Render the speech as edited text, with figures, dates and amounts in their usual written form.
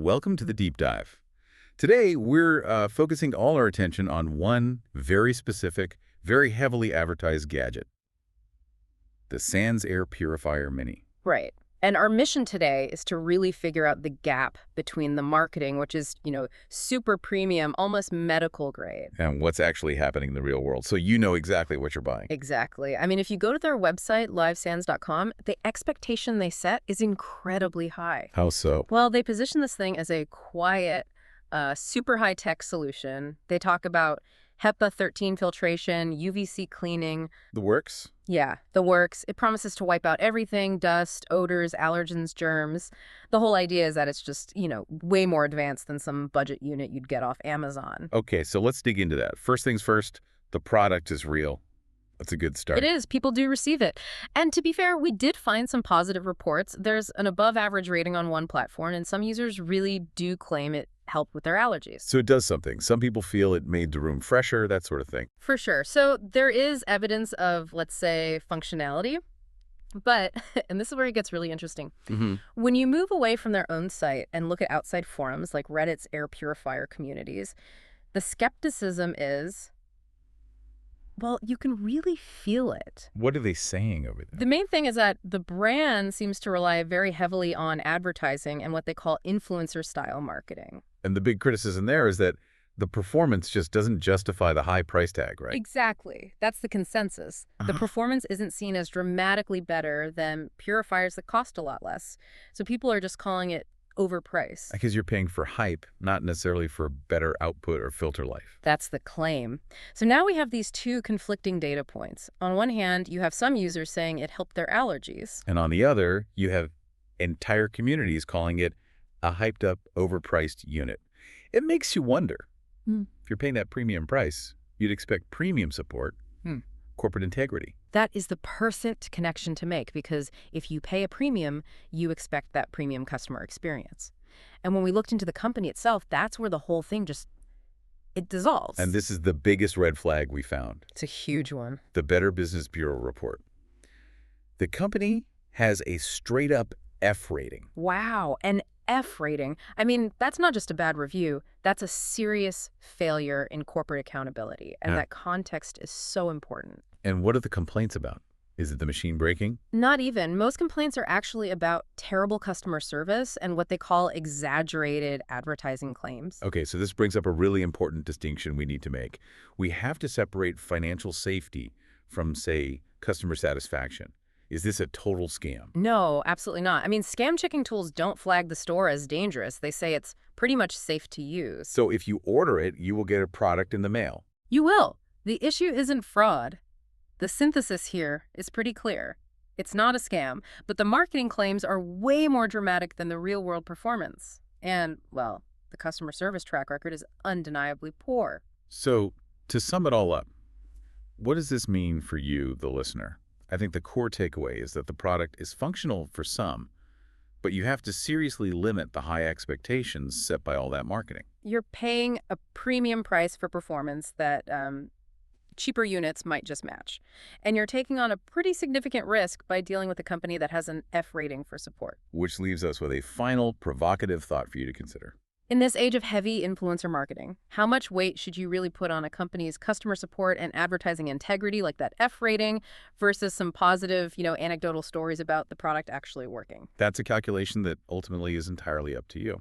welcome to the deep dive. Today, we're focusing all our attention on one very specific, very heavily advertised gadget, the Sans Air Purifier Mini. Right. And our mission today is to really figure out the gap between the marketing, which is, super premium, almost medical grade. And what's actually happening in the real world, so you know exactly what you're buying. Exactly. I mean, if you go to their website, livesans.com, the expectation they set is incredibly high. How so? Well, they position this thing as a quiet, super high-tech solution. They talk about HEPA 13 filtration, UVC cleaning. The works? Yeah, the works. It promises to wipe out everything, dust, odors, allergens, germs. The whole idea is that it's just, way more advanced than some budget unit you'd get off Amazon. Okay, so let's dig into that. First things first, the product is real. That's a good start. It is. People do receive it. And to be fair, we did find some positive reports. There's an above-average rating on one platform, and some users really do claim it helped with their allergies. So it does something. Some people feel it made the room fresher, that sort of thing. For sure. So there is evidence of, let's say, functionality. But, and this is where it gets really interesting, when you move away from their own site and look at outside forums like Reddit's air purifier communities, the skepticism is, well, you can really feel it. What are they saying over there? The main thing is that the brand seems to rely very heavily on advertising and what they call influencer-style marketing. And the big criticism there is that the performance just doesn't justify the high price tag, right? Exactly. That's the consensus. The performance isn't seen as dramatically better than purifiers that cost a lot less. So people are just calling it overpriced. Because you're paying for hype, not necessarily for better output or filter life. That's the claim. So now we have these two conflicting data points. On one hand, you have some users saying it helped their allergies. And on the other, you have entire communities calling it a hyped-up, overpriced unit. It makes you wonder. If you're paying that premium price, you'd expect premium support, corporate integrity. That is the perfect connection to make, because if you pay a premium, you expect that premium customer experience. And when we looked into the company itself, that's where the whole thing it dissolves. And this is the biggest red flag we found. It's a huge one. The Better Business Bureau report. The company has a straight-up F rating. Wow, an F rating. I mean, that's not just a bad review. That's a serious failure in corporate accountability. And that context is so important. And what are the complaints about? Is it the machine breaking? Not even. Most complaints are actually about terrible customer service and what they call exaggerated advertising claims. Okay, so this brings up a really important distinction we need to make. We have to separate financial safety from, say, customer satisfaction. Is this a total scam? No, absolutely not. I mean, scam checking tools don't flag the store as dangerous. They say it's pretty much safe to use. So if you order it, you will get a product in the mail. You will. The issue isn't fraud. The synthesis here is pretty clear. It's not a scam, but the marketing claims are way more dramatic than the real-world performance. And, well, the customer service track record is undeniably poor. So, to sum it all up, what does this mean for you, the listener? I think the core takeaway is that the product is functional for some, but you have to seriously limit the high expectations set by all that marketing. You're paying a premium price for performance that cheaper units might just match. And you're taking on a pretty significant risk by dealing with a company that has an F rating for support. Which leaves us with a final provocative thought for you to consider. In this age of heavy influencer marketing, how much weight should you really put on a company's customer support and advertising integrity, like that F rating, versus some positive, anecdotal stories about the product actually working? That's a calculation that ultimately is entirely up to you.